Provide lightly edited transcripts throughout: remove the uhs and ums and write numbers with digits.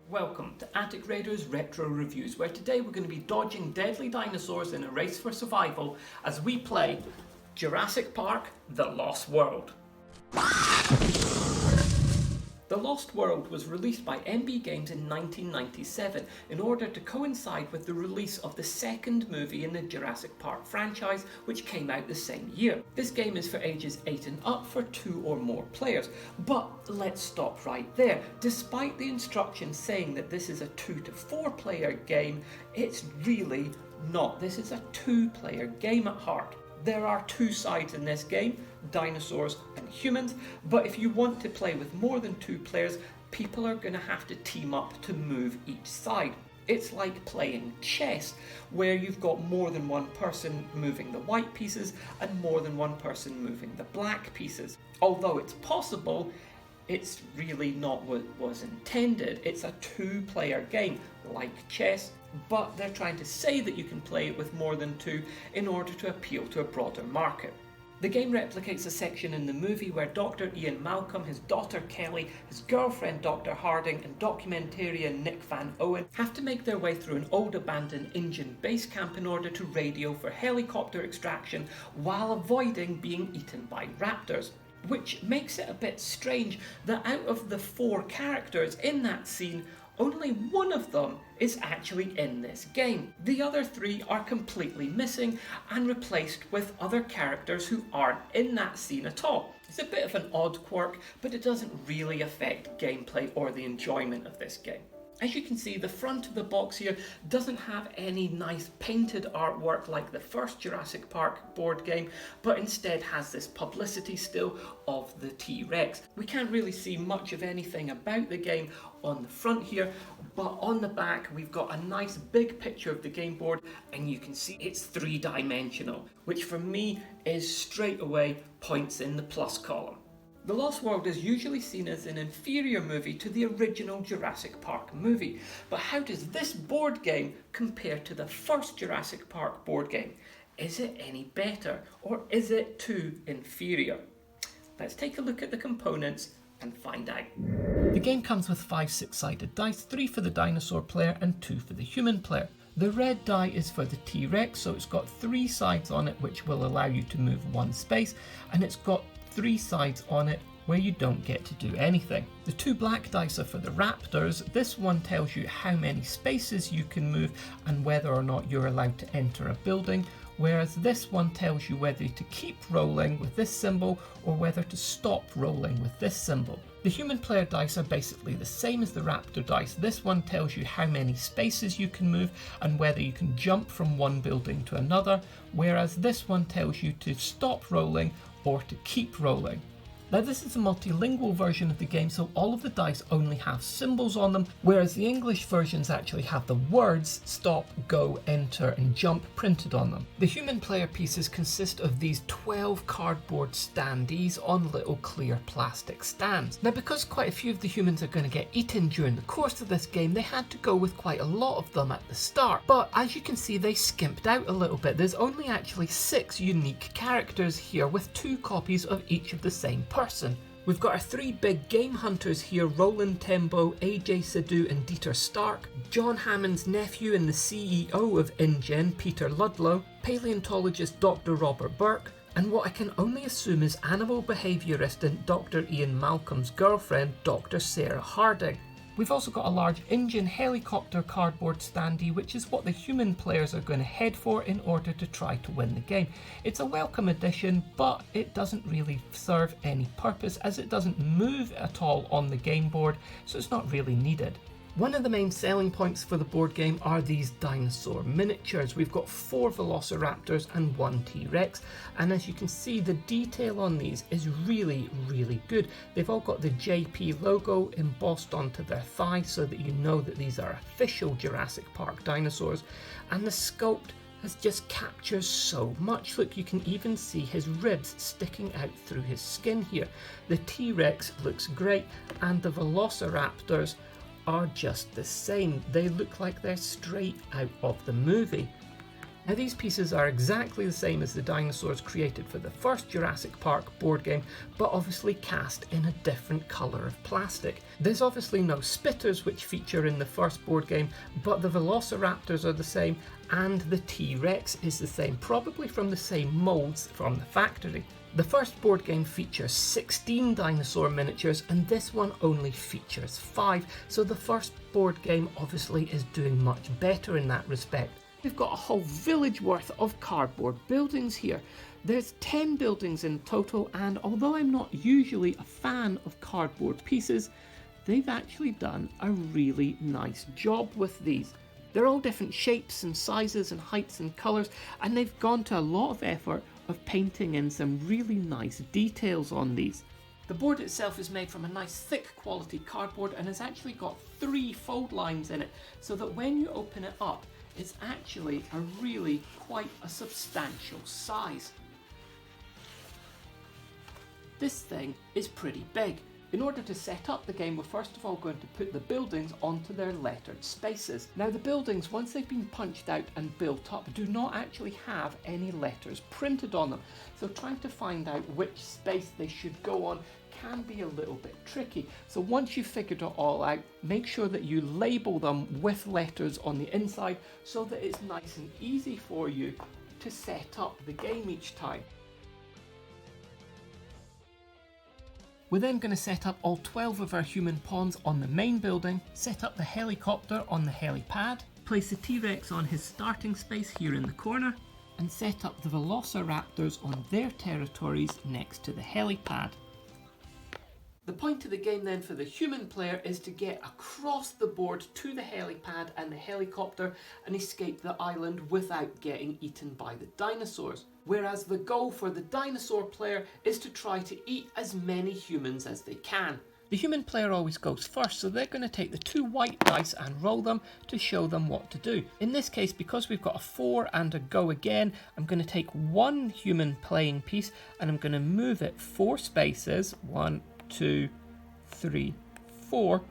Welcome to Attic Raiders Retro Reviews, where today we're going to be dodging deadly dinosaurs in a race for survival as we play Jurassic Park: The Lost World. The Lost World was released by MB Games in 1997 in order to coincide with the release of the second movie in the Jurassic Park franchise, which came out the same year. This game is for ages 8 and up for 2 or more players, but let's stop right there. Despite the instructions saying that this is a 2 to 4 player game, it's really not. This is a 2-player game at heart. There are 2 sides in this game, dinosaurs and humans, but if you want to play with more than 2 players, people are going to have to team up to move each side. It's like playing chess, where you've got more than one person moving the white pieces and more than one person moving the black pieces. Although it's possible, it's really not what was intended. It's a 2-player game, like chess, but they're trying to say that you can play it with more than 2 in order to appeal to a broader market. The game replicates a section in the movie where Dr. Ian Malcolm, his daughter Kelly, his girlfriend Dr. Harding, and documentarian Nick Van Owen have to make their way through an old abandoned Indian base camp in order to radio for helicopter extraction while avoiding being eaten by raptors. Which makes it a bit strange that out of the 4 characters in that scene, only one of them is actually in this game. The other 3 are completely missing and replaced with other characters who aren't in that scene at all. It's a bit of an odd quirk, but it doesn't really affect gameplay or the enjoyment of this game. As you can see, the front of the box here doesn't have any nice painted artwork like the first Jurassic Park board game, but instead has this publicity still of the T-Rex. We can't really see much of anything about the game on the front here, but on the back we've got a nice big picture of the game board, and you can see it's 3-dimensional, which for me is straight away points in the plus column. The Lost World is usually seen as an inferior movie to the original Jurassic Park movie, but how does this board game compare to the first Jurassic Park board game? Is it any better, or is it too inferior? Let's take a look at the components and find out. The game comes with 5 6-sided dice, 3 for the dinosaur player and 2 for the human player. The red die is for the T-Rex, so it's got 3 sides on it which will allow you to move 1 space, and it's got 3 sides on it where you don't get to do anything. The 2 black dice are for the Raptors. This one tells you how many spaces you can move and whether or not you're allowed to enter a building, whereas this one tells you whether to keep rolling with this symbol or whether to stop rolling with this symbol. The human player dice are basically the same as the Raptor dice. This one tells you how many spaces you can move and whether you can jump from one building to another, whereas this one tells you to stop rolling or to keep rolling. Now this is a multilingual version of the game, so all of the dice only have symbols on them, whereas the English versions actually have the words stop, go, enter and jump printed on them. The human player pieces consist of these 12 cardboard standees on little clear plastic stands. Now because quite a few of the humans are going to get eaten during the course of this game, they had to go with quite a lot of them at the start, but as you can see they skimped out a little bit. There's only actually 6 unique characters here with 2 copies of each of the same person. We've got our 3 big game hunters here, Roland Tembo, AJ Sadu and Dieter Stark, John Hammond's nephew and the CEO of InGen, Peter Ludlow, paleontologist Dr. Robert Burke, and what I can only assume is animal behaviourist and Dr. Ian Malcolm's girlfriend, Dr. Sarah Harding. We've also got a large engine helicopter cardboard standee, which is what the human players are going to head for in order to try to win the game. It's a welcome addition, but it doesn't really serve any purpose as it doesn't move at all on the game board, so it's not really needed. One of the main selling points for the board game are these dinosaur miniatures. We've got 4 Velociraptors and 1 T-Rex, and as you can see the detail on these is really good. They've all got the JP logo embossed onto their thigh so that you know that these are official Jurassic Park dinosaurs, and the sculpt just captures so much. Look, you can even see his ribs sticking out through his skin here. The T-Rex looks great, and the Velociraptors are just the same. They look like they're straight out of the movie. Now these pieces are exactly the same as the dinosaurs created for the first Jurassic Park board game, but obviously cast in a different colour of plastic. There's obviously no spitters which feature in the first board game, but the velociraptors are the same and the T-Rex is the same, probably from the same moulds from the factory. The first board game features 16 dinosaur miniatures and this one only features 5, so the first board game obviously is doing much better in that respect. We've got a whole village worth of cardboard buildings here. There's 10 buildings in total, and although I'm not usually a fan of cardboard pieces, they've actually done a really nice job with these. They're all different shapes and sizes and heights and colours, and they've gone to a lot of effort of painting in some really nice details on these. The board itself is made from a nice thick quality cardboard and has actually got 3 fold lines in it, so that when you open it up, it's actually a really quite a substantial size. This thing is pretty big. In order to set up the game, we're first of all going to put the buildings onto their lettered spaces. Now the buildings, once they've been punched out and built up, do not actually have any letters printed on them. So trying to find out which space they should go on can be a little bit tricky. So once you've figured it all out, make sure that you label them with letters on the inside so that it's nice and easy for you to set up the game each time. We're then going to set up all 12 of our human pawns on the main building, set up the helicopter on the helipad, place the T-Rex on his starting space here in the corner, and set up the velociraptors on their territories next to the helipad. The point of the game then for the human player is to get across the board to the helipad and the helicopter and escape the island without getting eaten by the dinosaurs. Whereas the goal for the dinosaur player is to try to eat as many humans as they can. The human player always goes first, so they're going to take the 2 white dice and roll them to show them what to do. In this case, because we've got a 4 and a go again, I'm going to take 1 human playing piece and I'm going to move it 4 spaces, 1, 2, 3, 4,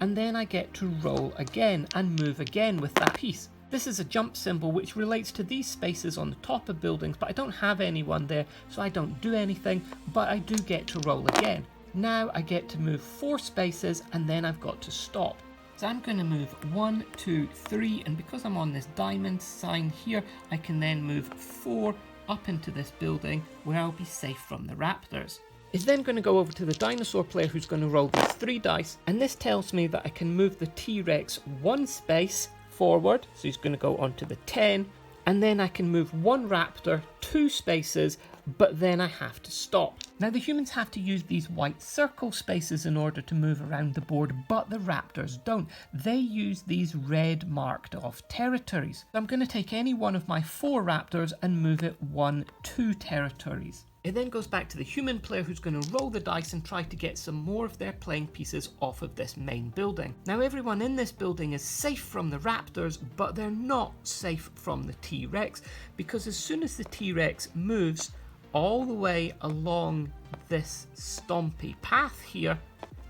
and then I get to roll again and move again with that piece. This is a jump symbol which relates to these spaces on the top of buildings, but I don't have anyone there, so I don't do anything, but I do get to roll again. Now I get to move 4 spaces and then I've got to stop. So I'm going to move 1, 2, 3, and because I'm on this diamond sign here, I can then move 4 up into this building where I'll be safe from the raptors. It's then going to go over to the dinosaur player who's going to roll these 3 dice, and this tells me that I can move the T-Rex 1 space forward, so he's going to go onto the 10, and then I can move 1 raptor 2 spaces, but then I have to stop. Now the humans have to use these white circle spaces in order to move around the board, but the raptors don't. They use these red marked off territories. So I'm going to take any one of my 4 raptors and move it 1, 2 territories. It then goes back to the human player who's going to roll the dice and try to get some more of their playing pieces off of this main building. Now everyone in this building is safe from the raptors, but they're not safe from the T-Rex, because as soon as the T-Rex moves all the way along this stompy path here,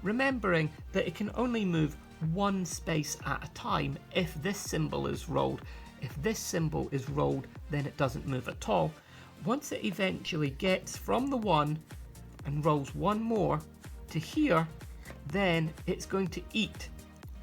remembering that it can only move 1 space at a time if this symbol is rolled. If this symbol is rolled, then it doesn't move at all. Once it eventually gets from the 1 and rolls 1 more to here, then it's going to eat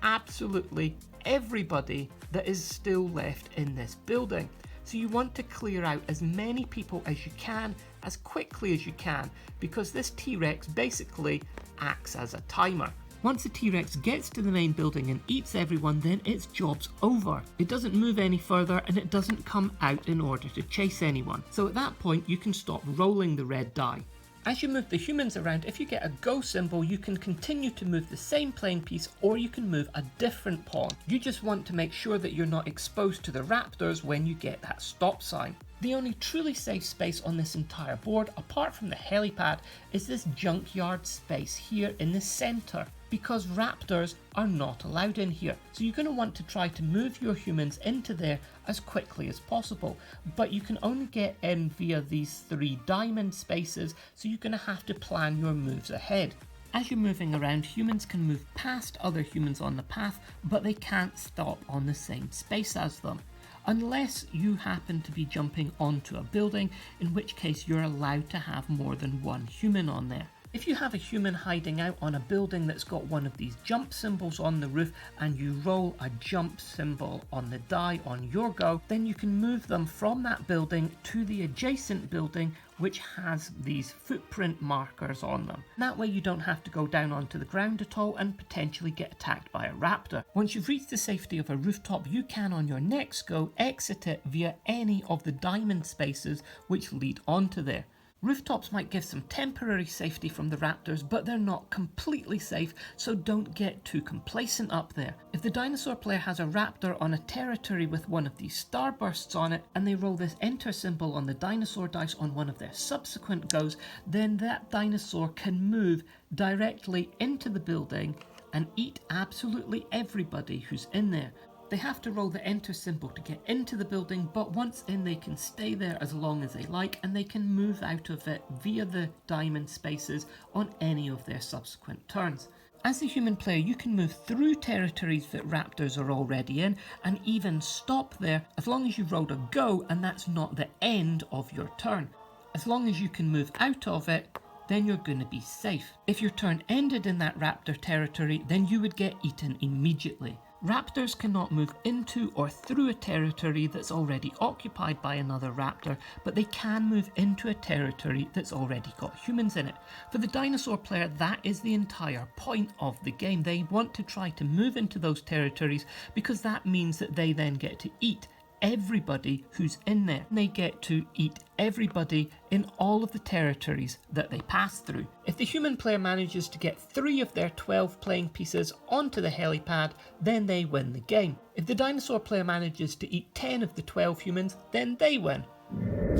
absolutely everybody that is still left in this building. So you want to clear out as many people as you can, as quickly as you can, because this T-Rex basically acts as a timer. Once the T-Rex gets to the main building and eats everyone, then its job's over. It doesn't move any further and it doesn't come out in order to chase anyone. So at that point you can stop rolling the red die. As you move the humans around, if you get a go symbol, you can continue to move the same playing piece or you can move a different pawn. You just want to make sure that you're not exposed to the raptors when you get that stop sign. The only truly safe space on this entire board, apart from the helipad, is this junkyard space here in the centre, because raptors are not allowed in here. So you're going to want to try to move your humans into there as quickly as possible, but you can only get in via these 3 diamond spaces, so you're going to have to plan your moves ahead. As you're moving around, humans can move past other humans on the path, but they can't stop on the same space as them. unless you happen to be jumping onto a building, in which case you're allowed to have more than one human on there. If you have a human hiding out on a building that's got one of these jump symbols on the roof and you roll a jump symbol on the die on your go, then you can move them from that building to the adjacent building which has these footprint markers on them. That way you don't have to go down onto the ground at all and potentially get attacked by a raptor. Once you've reached the safety of a rooftop, you can on your next go exit it via any of the diamond spaces which lead onto there. Rooftops might give some temporary safety from the raptors, but they're not completely safe, so don't get too complacent up there. If the dinosaur player has a raptor on a territory with one of these starbursts on it, and they roll this enter symbol on the dinosaur dice on one of their subsequent goes, then that dinosaur can move directly into the building and eat absolutely everybody who's in there. They have to roll the enter symbol to get into the building, but once in they can stay there as long as they like, and they can move out of it via the diamond spaces on any of their subsequent turns. As a human player, you can move through territories that raptors are already in, and even stop there as long as you've rolled a go and that's not the end of your turn. As long as you can move out of it, then you're going to be safe. If your turn ended in that raptor territory, then you would get eaten immediately. Raptors cannot move into or through a territory that's already occupied by another raptor, but they can move into a territory that's already got humans in it. For the dinosaur player, that is the entire point of the game. They want to try to move into those territories because that means that they then get to eat everybody who's in there. They get to eat everybody in all of the territories that they pass through. If the human player manages to get 3 of their 12 playing pieces onto the helipad, then they win the game. If the dinosaur player manages to eat 10 of the 12 humans, then they win.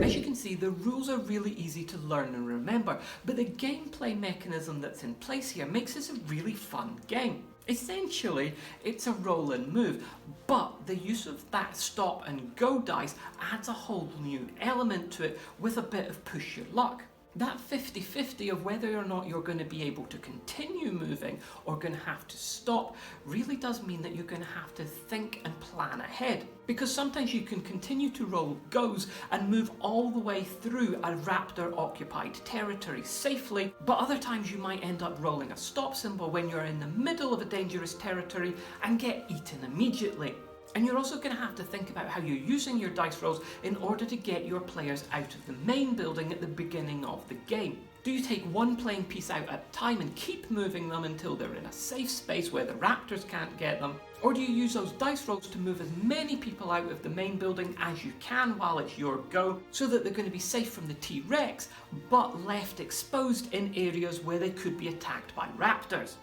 As you can see, the rules are really easy to learn and remember, but the gameplay mechanism that's in place here makes this a really fun game. Essentially, it's a roll and move, but the use of that stop and go dice adds a whole new element to it with a bit of push your luck. That 50-50 of whether or not you're going to be able to continue moving or going to have to stop really does mean that you're going to have to think and plan ahead. Because sometimes you can continue to roll goes and move all the way through a raptor occupied territory safely, but other times you might end up rolling a stop symbol when you're in the middle of a dangerous territory and get eaten immediately. And you're also going to have to think about how you're using your dice rolls in order to get your players out of the main building at the beginning of the game. Do you take one playing piece out at a time and keep moving them until they're in a safe space where the raptors can't get them? Or do you use those dice rolls to move as many people out of the main building as you can while it's your go, so that they're going to be safe from the T-Rex, but left exposed in areas where they could be attacked by raptors?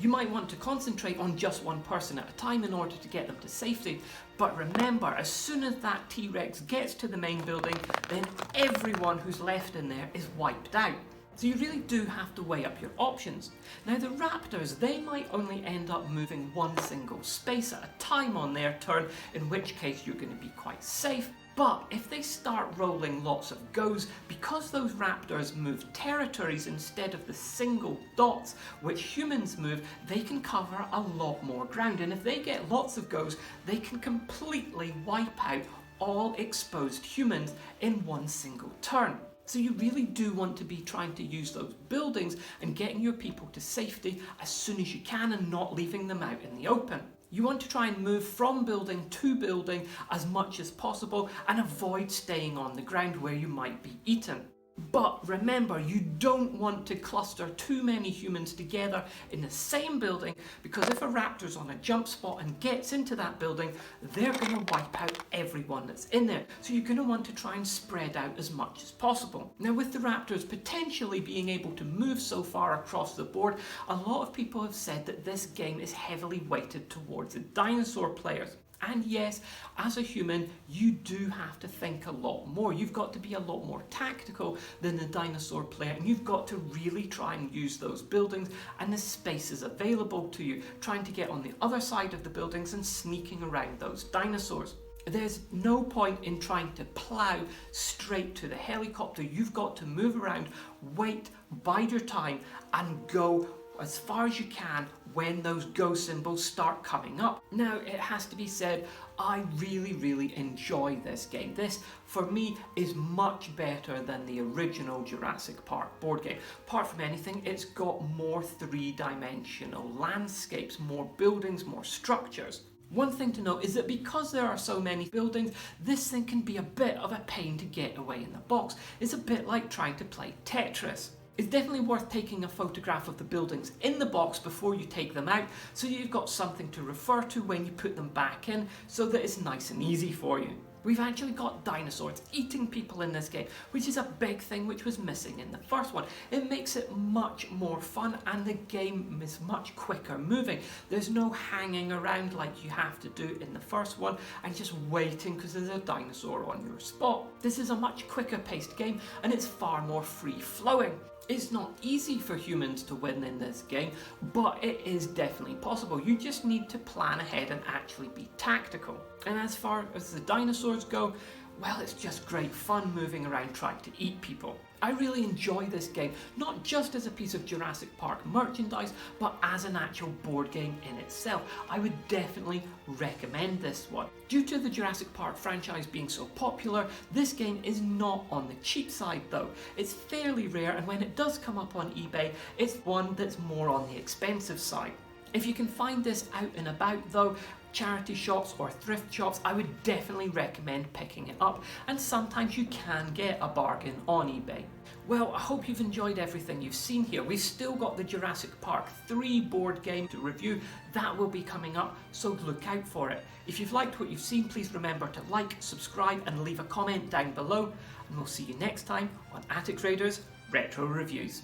You might want to concentrate on just one person at a time in order to get them to safety, but remember, as soon as that T-Rex gets to the main building, then everyone who's left in there is wiped out. So you really do have to weigh up your options. Now the raptors, they might only end up moving one single space at a time on their turn, in which case you're going to be quite safe. But if they start rolling lots of goes, because those raptors move territories instead of the single dots which humans move, they can cover a lot more ground. And if they get lots of goes, they can completely wipe out all exposed humans in one single turn. So you really do want to be trying to use those buildings and getting your people to safety as soon as you can and not leaving them out in the open. You want to try and move from building to building as much as possible and avoid staying on the ground where you might be eaten. But remember, you don't want to cluster too many humans together in the same building, because if a raptor's on a jump spot and gets into that building, they're going to wipe out everyone that's in there. So you're going to want to try and spread out as much as possible. Now, with the raptors potentially being able to move so far across the board, a lot of people have said that this game is heavily weighted towards the dinosaur players. And yes, as a human, you do have to think a lot more. You've got to be a lot more tactical than the dinosaur player, and you've got to really try and use those buildings and the spaces available to you, trying to get on the other side of the buildings and sneaking around those dinosaurs. There's no point in trying to plow straight to the helicopter. You've got to move around, wait, bide your time, and go as far as you can when those go symbols start coming up. Now, it has to be said, I really enjoy this game. This, for me, is much better than the original Jurassic Park board game. Apart from anything, it's got more three-dimensional landscapes, more buildings, more structures. One thing to note is that because there are so many buildings, this thing can be a bit of a pain to get away in the box. It's a bit like trying to play Tetris. It's definitely worth taking a photograph of the buildings in the box before you take them out, so you've got something to refer to when you put them back in, so that it's nice and easy for you. We've actually got dinosaurs eating people in this game, which is a big thing which was missing in the first one. It makes it much more fun and the game is much quicker moving. There's no hanging around like you have to do in the first one and just waiting because there's a dinosaur on your spot. This is a much quicker paced game and it's far more free flowing. It's not easy for humans to win in this game, but it is definitely possible. You just need to plan ahead and actually be tactical. And as far as the dinosaurs go, well, it's just great fun moving around trying to eat people. I really enjoy this game, not just as a piece of Jurassic Park merchandise, but as an actual board game in itself. I would definitely recommend this one. Due to the Jurassic Park franchise being so popular, this game is not on the cheap side though. It's fairly rare, and when it does come up on eBay, it's one that's more on the expensive side. If you can find this out and about though, charity shops or thrift shops, I would definitely recommend picking it up, and sometimes you can get a bargain on eBay. Well, I hope you've enjoyed everything you've seen here. We've still got the Jurassic Park 3 board game to review. That will be coming up, so look out for it. If you've liked what you've seen, please remember to like, subscribe and leave a comment down below, and we'll see you next time on Attic Raiders Retro Reviews.